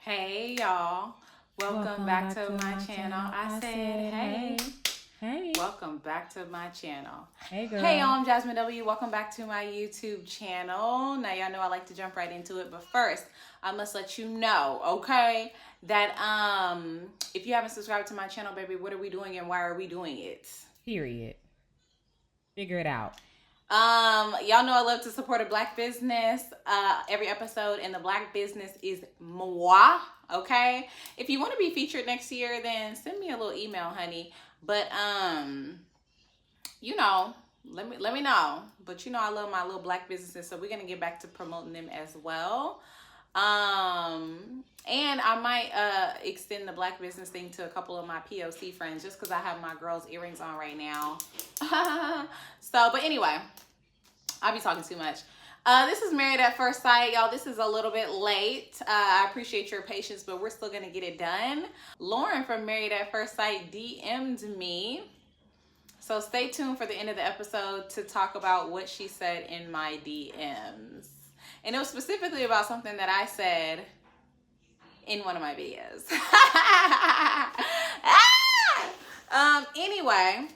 Hey y'all, welcome back to my channel. I said hey. Hey. Welcome back to my channel. Hey girl. Hey y'all, I'm Jazmyn W. Welcome back to my YouTube channel. Now y'all know I like to jump right into it, but first I must let you know, okay, that if you haven't subscribed to my channel, baby, what are we doing and why are we doing it? Period. Figure it out. Y'all know I love to support a black business every episode, and the black business is moi. Okay, if you want to be featured next year, then send me a little email, honey. But you know, let me know. But you know, I love my little black businesses, so we're gonna get back to promoting them as well. And I might extend the black business thing to a couple of my POC friends, just because I have my girls' earrings on right now. So, but anyway, I'll be talking too much. This is Married at First Sight, y'all. This is a little bit late. I appreciate your patience, but we're still gonna get it done. Lauren from Married at First Sight DM'd me. So stay tuned for the end of the episode to talk about what she said in my DMs. And it was specifically about something that I said in one of my videos. Anyway,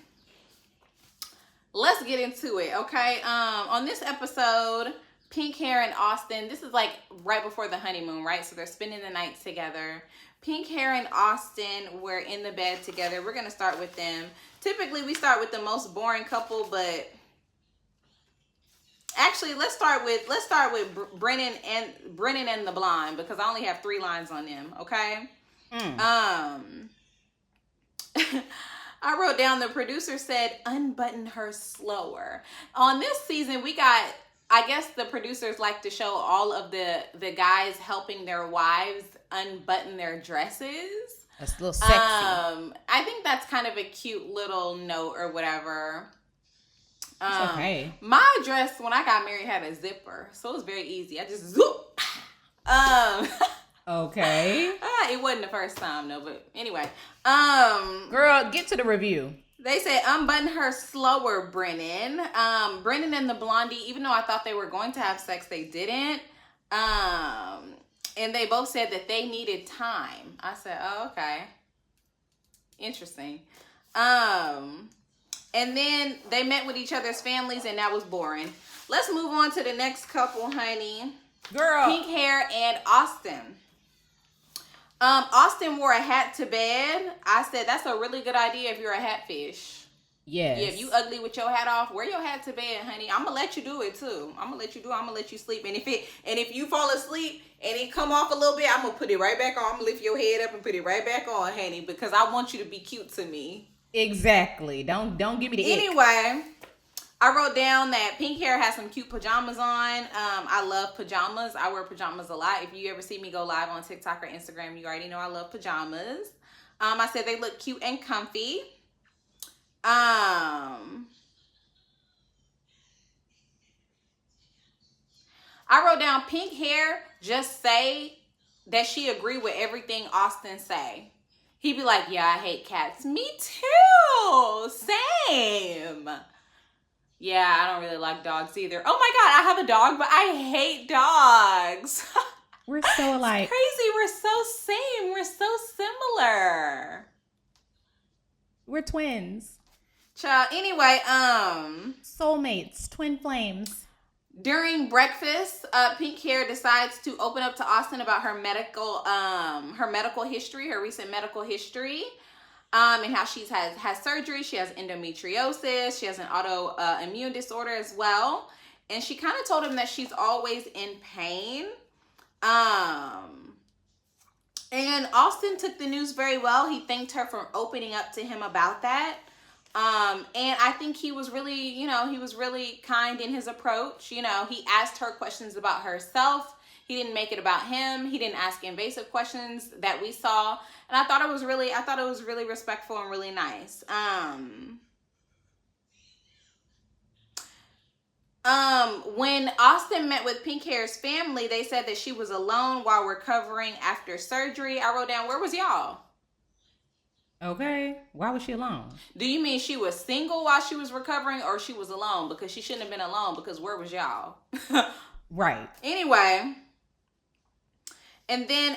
let's get into it, okay? On this episode, Pink Hair and Austin, this is like right before the honeymoon, right? So they're spending the night together. Pink Hair and Austin were in the bed together. We're gonna start with them. Typically, we start with the most boring couple, but actually, let's start with Brennan and the blonde, because I only have 3 lines on them. Okay. I wrote down, the producer said, unbutton her slower. On this season, we got, I guess the producers like to show all of the guys helping their wives unbutton their dresses. That's a little sexy. I think that's kind of a cute little note or whatever. It's okay. My dress when I got married had a zipper, so it was very easy. I just zoop. Okay. It wasn't the first time though, but anyway. Girl, get to the review. They said unbutton her slower, Brennan. Brennan and the blondie, even though I thought they were going to have sex, they didn't. And they both said that they needed time. I said, oh, okay. Interesting. And then they met with each other's families, and that was boring. Let's move on to the next couple, honey. Girl. Pink Hair and Austin. Austin wore a hat to bed. I said, that's a really good idea if you're a hat fish. Yes. Yeah, if you ugly with your hat off, wear your hat to bed, honey. I'm gonna let you do it too. I'm gonna let you sleep. And if you fall asleep and it come off a little bit, I'm gonna put it right back on. I'm gonna lift your head up and put it right back on, honey, because I want you to be cute to me. Exactly. Don't give me the Anyway, I wrote down that Pink Hair has some cute pajamas on. I love pajamas. I wear pajamas a lot. If you ever see me go live on TikTok or Instagram, you already know I love pajamas. I said they look cute and comfy. I wrote down Pink Hair just say that she agree with everything Austin say. He'd be like, yeah, I hate cats. Me too. Same. Yeah, I don't really like dogs either. Oh my God, I have a dog, but I hate dogs. We're so alike. It's crazy. We're so same. We're so similar. We're twins. Child, anyway, Soulmates. Twin flames. during breakfast, Pink Hair decides to open up to Austin about her medical history, her recent medical history, and how she's has surgery. She has endometriosis. She has an autoimmune disorder as well. And she kind of told him that she's always in pain. And Austin took the news very well. He thanked her for opening up to him about that. And I think he was really, he was really kind in his approach. He asked her questions about herself. He didn't make it about him. He didn't ask invasive questions that we saw. And I thought it was really respectful and really nice. When Austin met with Pink Hair's family, they said that she was alone while recovering after surgery. I wrote down, where was y'all? Okay. Why was she alone? Do you mean she was single while she was recovering, or she was alone? Because she shouldn't have been alone, because where was y'all? Right. Anyway, And then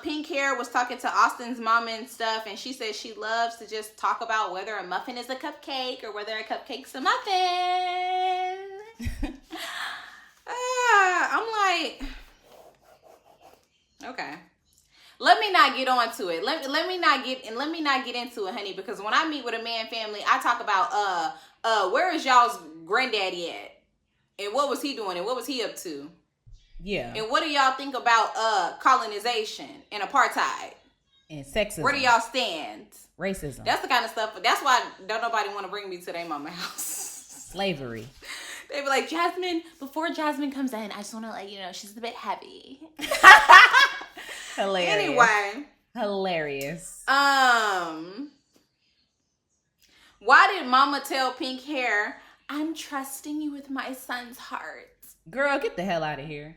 Pink Hair was talking to Austin's mom and stuff, and she said she loves to just talk about whether a muffin is a cupcake or whether a cupcake's a muffin. I'm like, okay. Let me not get onto it. Let me not get into it, honey, because when I meet with a man family, I talk about where is y'all's granddaddy at? And what was he doing? And what was he up to? Yeah. And what do y'all think about colonization and apartheid? And sexism. Where do y'all stand? Racism. That's the kind of stuff. That's why don't nobody want to bring me to their mama house. Slavery. They be like, Jazmyn, before Jazmyn comes in, I just want to let you know she's a bit heavy. Hilarious. Anyway. Hilarious. Why did mama tell Pink Hair, I'm trusting you with my son's heart? Girl, get the hell out of here.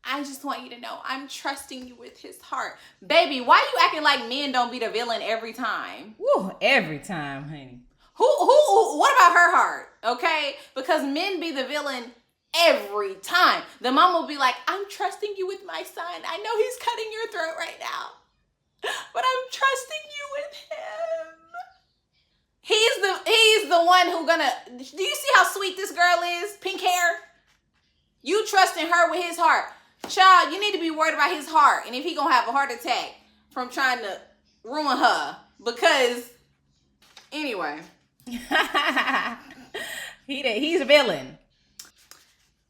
I just want you to know I'm trusting you with his heart. Baby, why you acting like men don't be the villain every time? Woo, every time, honey. What about her heart? Okay? Because men be the villain every time. The mom will be like, I'm trusting you with my son. I know he's cutting your throat right now, but I'm trusting you with him. He's the one who gonna, do you see how sweet this girl is? Pink Hair? You trusting her with his heart. Child, you need to be worried about his heart. And if he gonna have a heart attack from trying to ruin her. Because, anyway. He's a villain.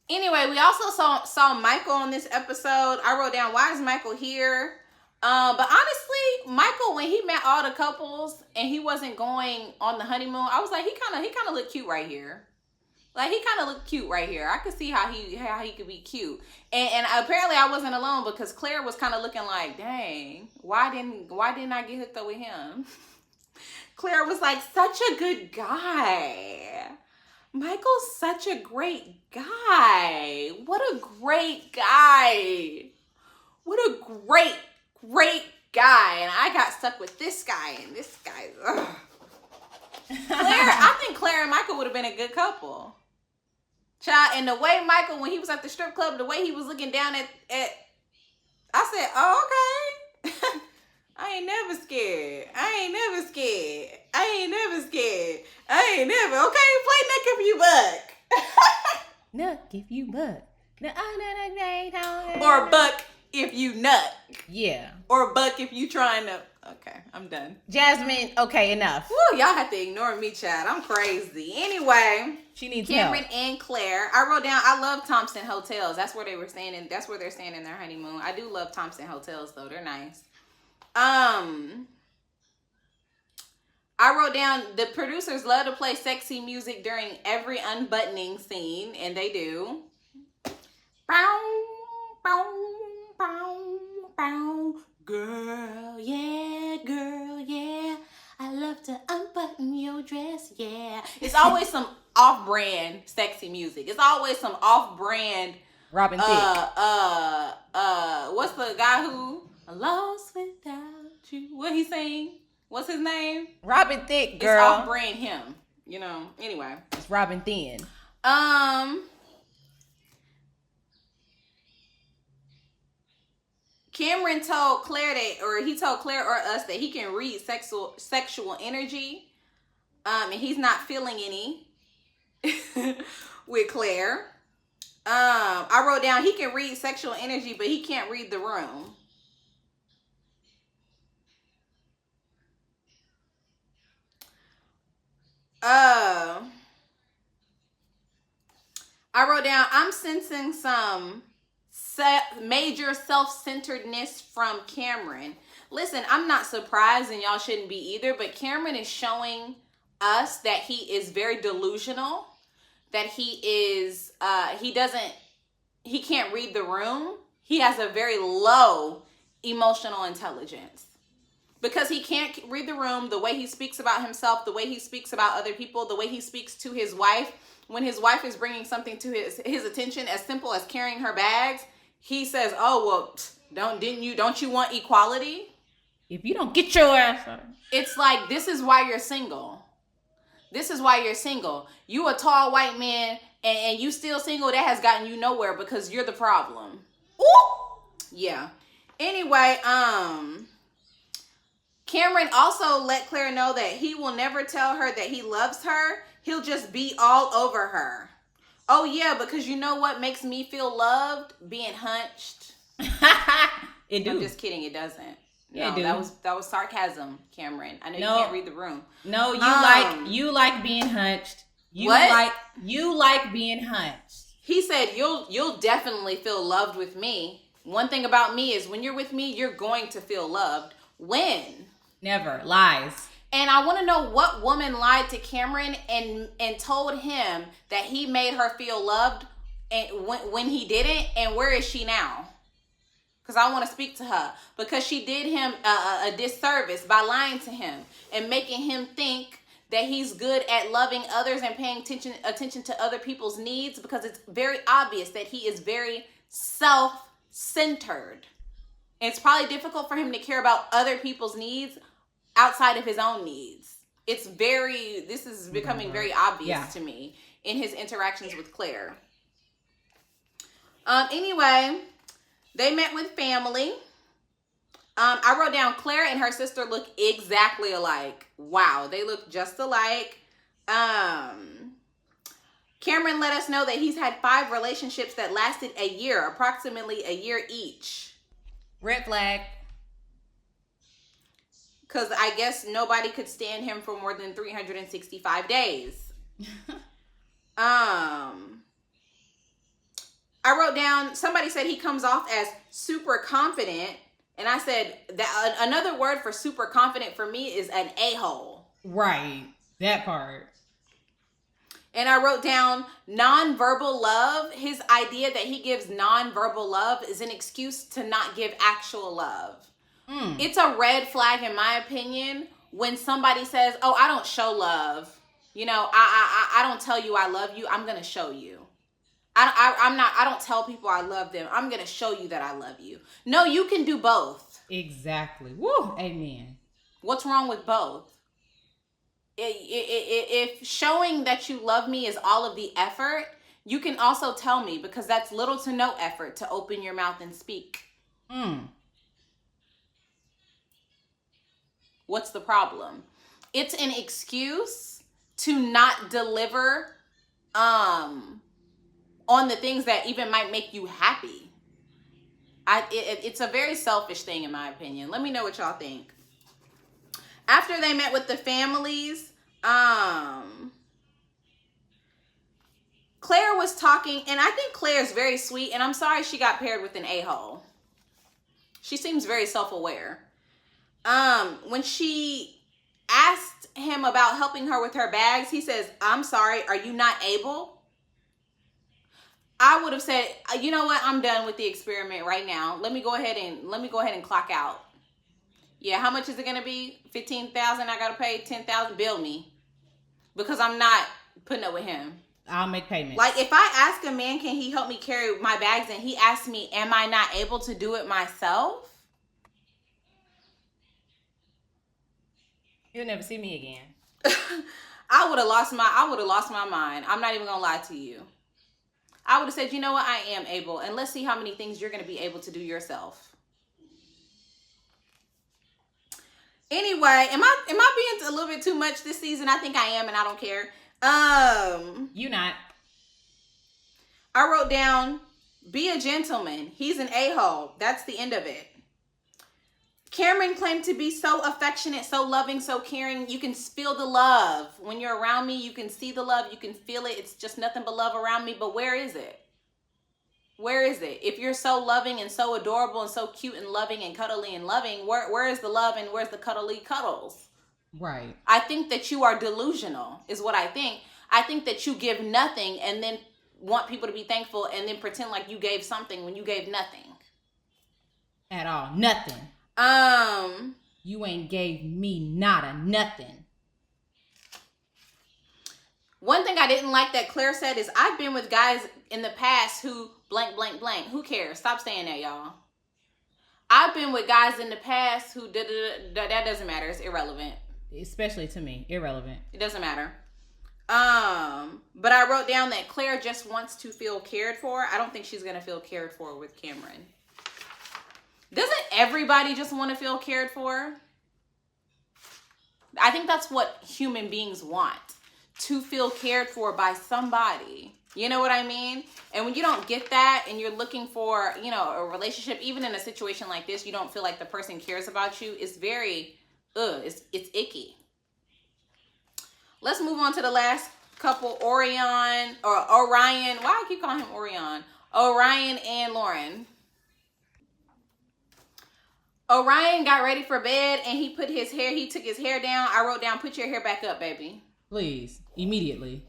Anyway, we also saw Michael on this episode. I wrote down, why is Michael here? But honestly, Michael, when he met all the couples and he wasn't going on the honeymoon, I was like, he kind of looked cute right here. Like, he kind of looked cute right here. I could see how he could be cute. And apparently I wasn't alone, because Claire was kind of looking like, dang, why didn't I get hooked up with him? Claire was like, such a good guy. Michael's such a great guy. What a great guy. What a great guy. And I got stuck with this guy, and this guy. Ugh. I think Claire and Michael would have been a good couple. Child, and the way Michael, when he was at the strip club, the way he was looking down at I said, oh, okay. I ain't never scared. Okay, play Nuck If You Buck. Nuck if you buck. Or Buck If You Nut. Yeah. Or Buck If You Trying to. Okay, I'm done. Jazmyn, okay, enough. Woo, y'all have to ignore me, child. I'm crazy. Anyway, she needs Cameron help. and Claire. I wrote down, I love Thompson Hotels. That's where they were staying in. That's where they're staying in their honeymoon. I do love Thompson Hotels, though. They're nice. I wrote down, the producers love to play sexy music during every unbuttoning scene, and they do. Bow, bow, bow, bow. Girl, yeah. I love to unbutton your dress, yeah. It's always some off-brand sexy music. It's always some off-brand. Robin Thicke. What's the guy who? Lost without you. What he sing? What's his name? Robin Thicke, girl. It's off-brand him. You know. Anyway. It's Robin Thin. Cameron told Claire he told Claire or us that he can read sexual energy. And he's not feeling any with Claire. I wrote down, he can read sexual energy, but he can't read the room. I wrote down, I'm sensing some major self-centeredness from Cameron. Listen, I'm not surprised, and y'all shouldn't be either, but Cameron is showing us that he is very delusional, that he can't read the room. He has a very low emotional intelligence. Because he can't read the room, the way he speaks about himself, the way he speaks about other people, the way he speaks to his wife. When his wife is bringing something to his attention, as simple as carrying her bags, he says, "Oh, well, don't you want equality? If you don't get your ass out." It's like, this is why you're single. This is why you're single. You a tall white man and you still single, that has gotten you nowhere because you're the problem. Ooh! Yeah. Anyway, Cameron also let Claire know that he will never tell her that he loves her. He'll just be all over her. Oh yeah, because you know what makes me feel loved? Being hunched. It do. I'm just kidding. It doesn't. Yeah, No, it do. that was sarcasm, Cameron. I know No. you can't read the room. No, you like being hunched. You like being hunched. He said you'll definitely feel loved with me. One thing about me is when you're with me, you're going to feel loved. When? Never. Lies. And I want to know what woman lied to Cameron and told him that he made her feel loved and when he didn't, and where is she now? Because I want to speak to her. Because she did him a disservice by lying to him and making him think that he's good at loving others and paying attention to other people's needs, because it's very obvious that he is very self-centered. It's probably difficult for him to care about other people's needs outside of his own needs. This is becoming very obvious to me in his interactions with Claire. Anyway, they met with family. I wrote down Claire and her sister look exactly alike. Wow, they look just alike. Cameron let us know that he's had 5 relationships that lasted a year, approximately a year each. Red flag. Because I guess nobody could stand him for more than 365 days. I wrote down, somebody said he comes off as super confident. And I said that another word for super confident for me is an a-hole. Right. That part. And I wrote down nonverbal love. His idea that he gives nonverbal love is an excuse to not give actual love. It's a red flag, in my opinion, when somebody says, oh, I don't show love. You know, I don't tell you I love you. I'm going to show you. I don't tell people I love them. I'm going to show you that I love you. No, you can do both. Exactly. Woo. Amen. What's wrong with both? If showing that you love me is all of the effort, you can also tell me, because that's little to no effort to open your mouth and speak. What's the problem? It's an excuse to not deliver on the things that even might make you happy. It's a very selfish thing, in my opinion. Let me know what y'all think. After they met with the families, Claire was talking, and I think Claire's very sweet, and I'm sorry she got paired with an a-hole. She seems very self-aware. When she asked him about helping her with her bags, he says, I'm sorry, are you not able? I would have said, you know what? I'm done with the experiment right now. Let me go ahead and clock out. Yeah, how much is it going to be? $15,000 I got to pay? $10,000? Bill me. Because I'm not putting up with him. I'll make payments. Like, if I ask a man, can he help me carry my bags, and he asks me, am I not able to do it myself? You'll never see me again. I would have lost my mind. I'm not even going to lie to you. I would have said, you know what? I am able. And let's see how many things you're going to be able to do yourself. Anyway, am I being a little bit too much this season? I think I am, and I don't care. You not. I wrote down, be a gentleman. He's an a-hole. That's the end of it. Cameron claimed to be so affectionate, so loving, so caring. You can feel the love. When you're around me, you can see the love. You can feel it. It's just nothing but love around me. But where is it? Where is it? If you're so loving and so adorable and so cute and loving and cuddly and loving, where is the love and where's the cuddly cuddles? Right. I think that you are delusional is what I think. I think that you give nothing and then want people to be thankful and then pretend like you gave something when you gave nothing. At all. Nothing. You ain't gave me nada, nothing. One thing I didn't like that Claire said is, I've been with guys in the past who blank, blank, blank. Who cares? Stop saying that, y'all. I've been with guys in the past who that doesn't matter. It's irrelevant. Especially to me. Irrelevant. It doesn't matter. But I wrote down that Claire just wants to feel cared for. I don't think she's going to feel cared for with Cameron. Doesn't everybody just want to feel cared for? I think that's what human beings want, to feel cared for by somebody. You know what I mean? And when you don't get that and you're looking for, a relationship, even in a situation like this, you don't feel like the person cares about you. It's very, it's icky. Let's move on to the last couple, Orion. Why I keep calling him Orion? Orion and Lauren. Orion got ready for bed and he took his hair down. I wrote down, put your hair back up, baby. Please, immediately.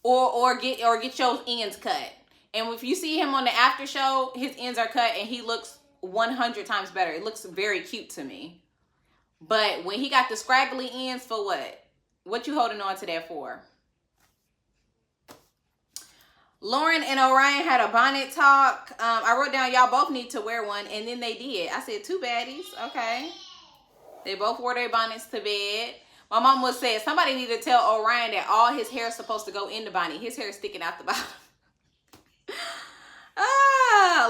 Or get your ends cut. And if you see him on the after show, his ends are cut and he looks 100 times better. It looks very cute to me. But when he got the scraggly ends, for what? What you holding on to that for? Lauren and Orion had a bonnet talk. I wrote down, y'all both need to wear one, and then they did. I said, two baddies. Okay. They both wore their bonnets to bed. My mom was saying, somebody need to tell Orion that all his hair is supposed to go in the bonnet. His hair is sticking out the bottom.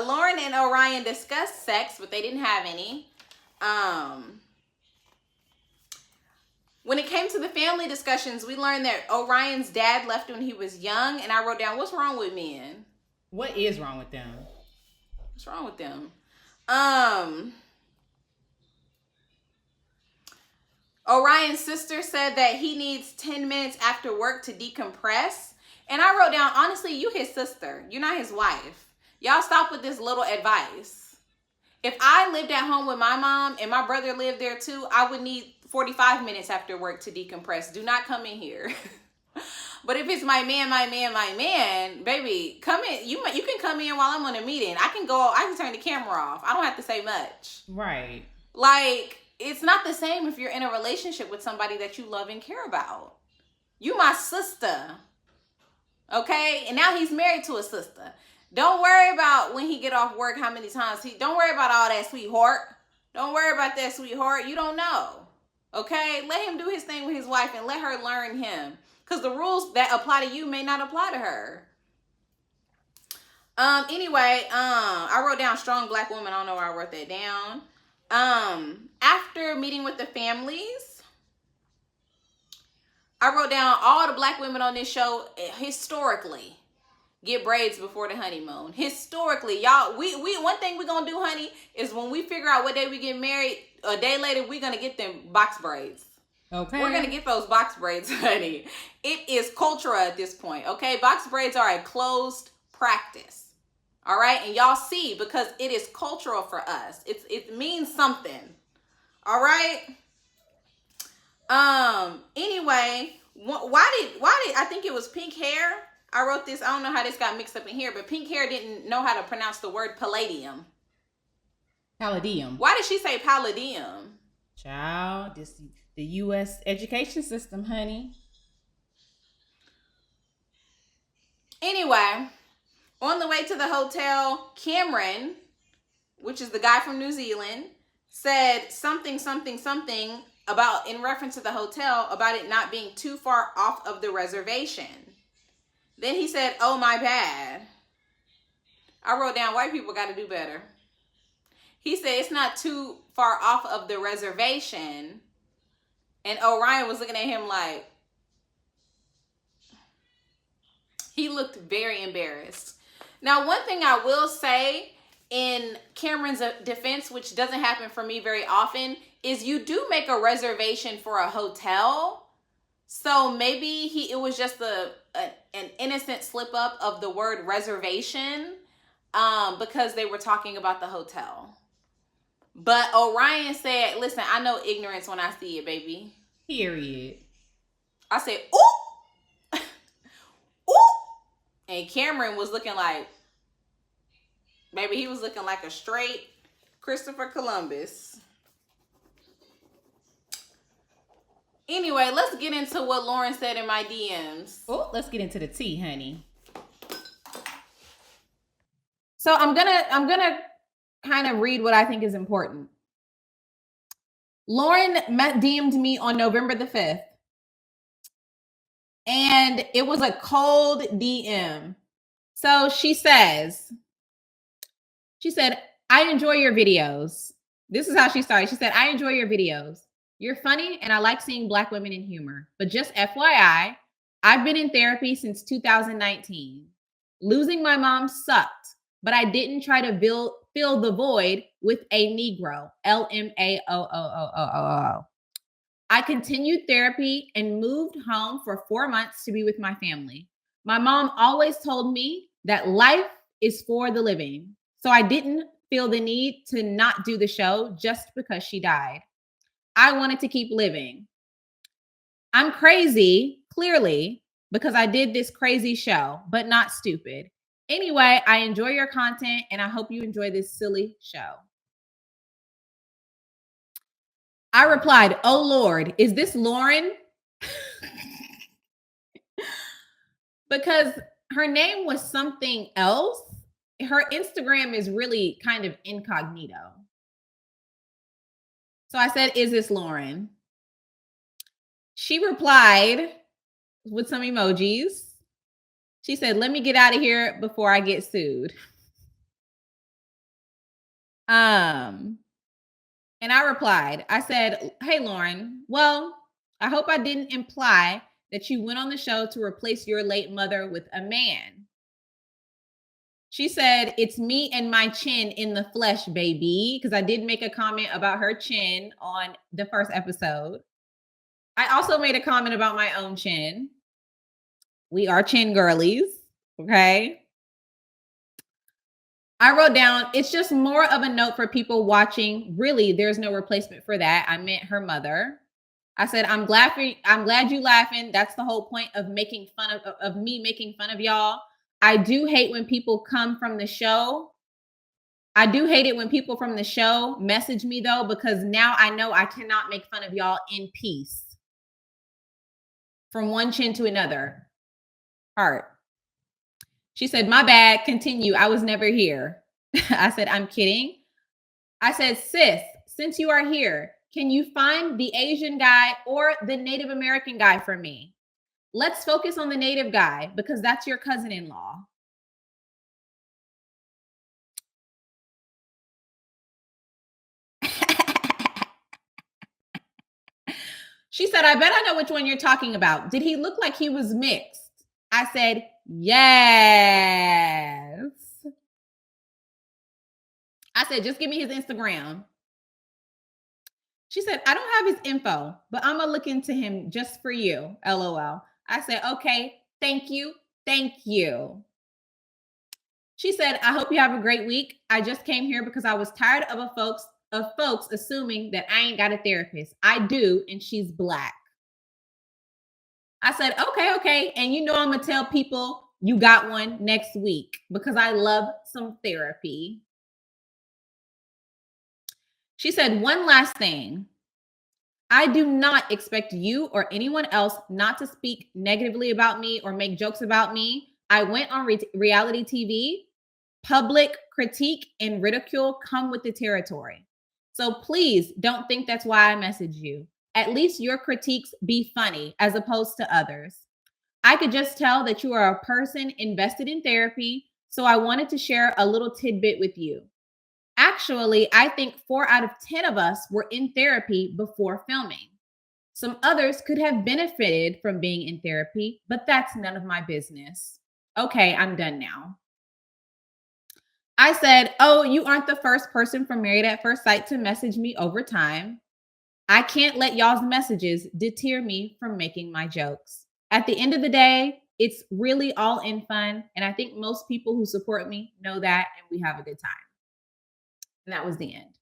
Lauren and Orion discussed sex, but they didn't have any. When it came to the family discussions, we learned that Orion's dad left when he was young, and I wrote down, what's wrong with men? What is wrong with them? What's wrong with them? Orion's sister said that he needs 10 minutes after work to decompress. And I wrote down, honestly, you his sister. You're not his wife. Y'all stop with this little advice. If I lived at home with my mom and my brother lived there too, I would need 45 minutes after work to decompress. Do not come in here. But if it's my man, baby, come in. You can come in while I'm on a meeting. I can turn the camera off. I don't have to say much. Right. Like, it's not the same if you're in a relationship with somebody that you love and care about. You my sister. Okay? And now he's married to a sister. Don't worry about when he get off work, how many times don't worry about all that, sweetheart. Don't worry about that, sweetheart. You don't know. Okay? Let him do his thing with his wife and let her learn him. Because the rules that apply to you may not apply to her. Anyway, I wrote down strong black woman. I don't know where I wrote that down. After meeting with the families, I wrote down all the black women on this show historically get braids before the honeymoon. Historically, y'all, we one thing we're gonna do, honey, is when we figure out what day we get married, a day later, we're gonna get them box braids. Okay. We're gonna get those box braids, honey. It is culture at this point, okay? Box braids are a closed practice. All right, and y'all see, because it is cultural for us. It means something. All right. Anyway, why did I think it was pink hair? I wrote this. I don't know how this got mixed up in here, but pink hair didn't know how to pronounce the word palladium. Palladium. Why did she say palladium? Child, this the U.S. education system, honey. Anyway. On the way to the hotel, Cameron, which is the guy from New Zealand, said something about, in reference to the hotel, about it not being too far off of the reservation. Then he said, oh, my bad. I wrote down, white people got to do better. He said it's not too far off of the reservation. And Orion was looking at him like, he looked very embarrassed. Now, one thing I will say in Cameron's defense, which doesn't happen for me very often, is you do make a reservation for a hotel. So maybe it was just an innocent slip up of the word reservation because they were talking about the hotel. But Orion said, listen, I know ignorance when I see it, baby. Period. I said, ooh. Ooh. And Cameron was looking like, baby, he was looking like a straight Christopher Columbus. Anyway, let's get into what Lauren said in my DMs. Oh, let's get into the tea, honey. So I'm gonna kind of read what I think is important. Lauren DM'd me on November the 5th. And it was a cold DM. So she said, I enjoy your videos. This is how she started. She said, I enjoy your videos. You're funny and I like seeing Black women in humor. But just FYI, I've been in therapy since 2019. Losing my mom sucked, but I didn't try to fill the void with a Negro. LMAOOOOO. I continued therapy and moved home for 4 months to be with my family. My mom always told me that life is for the living. So I didn't feel the need to not do the show just because she died. I wanted to keep living. I'm crazy, clearly, because I did this crazy show, but not stupid. Anyway, I enjoy your content and I hope you enjoy this silly show. I replied, oh Lord, is this Lauren? Because her name was something else. Her Instagram is really kind of incognito. So I said, is this Lauren? She replied with some emojis. She said, let me get out of here before I get sued. And I replied, I said, hey, Lauren, well, I hope I didn't imply that you went on the show to replace your late mother with a man. She said, it's me and my chin in the flesh, baby. Because I did make a comment about her chin on the first episode. I also made a comment about my own chin. We are chin girlies. Okay. I wrote down, it's just more of a note for people watching. Really, there's no replacement for that. I meant her mother. I said, I'm glad you laughing. That's the whole point of making fun of me making fun of y'all. I do hate when people come from the show. I do hate it when people from the show message me though, because now I know I cannot make fun of y'all in peace. From one chin to another. Heart. She said, my bad, continue. I was never here. I said, I'm kidding. I said, sis, since you are here, can you find the Asian guy or the Native American guy for me? Let's focus on the Native guy because that's your cousin-in-law. She said, I bet I know which one you're talking about. Did he look like he was mixed? I said, yes. I said, just give me his Instagram. She said, I don't have his info, but I'm going to look into him just for you. LOL. I said, okay, thank you. Thank you. She said, I hope you have a great week. I just came here because I was tired of folks assuming that I ain't got a therapist. I do, and she's Black. I said, okay. And you know I'm going to tell people you got one next week because I love some therapy. She said, one last thing. I do not expect you or anyone else not to speak negatively about me or make jokes about me. I went on reality TV. Public critique and ridicule come with the territory. So please don't think that's why I messaged you. At least your critiques be funny as opposed to others. I could just tell that you are a person invested in therapy, so I wanted to share a little tidbit with you. Actually, I think 4 out of 10 of us were in therapy before filming. Some others could have benefited from being in therapy, but that's none of my business. Okay, I'm done now. I said, oh, you aren't the first person from Married at First Sight to message me over time. I can't let y'all's messages deter me from making my jokes. At the end of the day, it's really all in fun. And I think most people who support me know that, and we have a good time. And that was the end.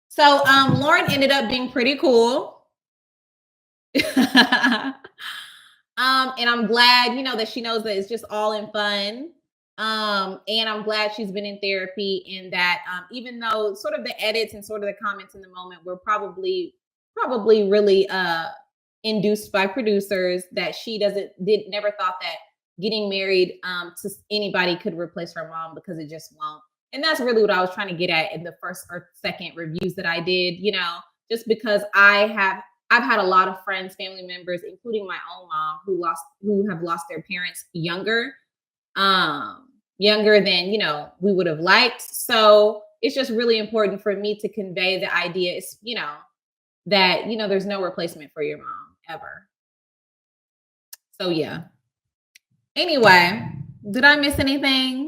So Lauren ended up being pretty cool. And I'm glad, that she knows that it's just all in fun. And I'm glad she's been in therapy, and that even though sort of the edits and sort of the comments in the moment were probably really induced by producers, that she never thought that getting married to anybody could replace her mom, because it just won't. And that's really what I was trying to get at in the first or second reviews that I did, just because I've had a lot of friends, family members, including my own mom, who have lost their parents younger. younger than, you know, we would have liked. So it's just really important for me to convey the idea is, you know, that, you know, there's no replacement for your mom ever. So yeah. Anyway, did I miss anything?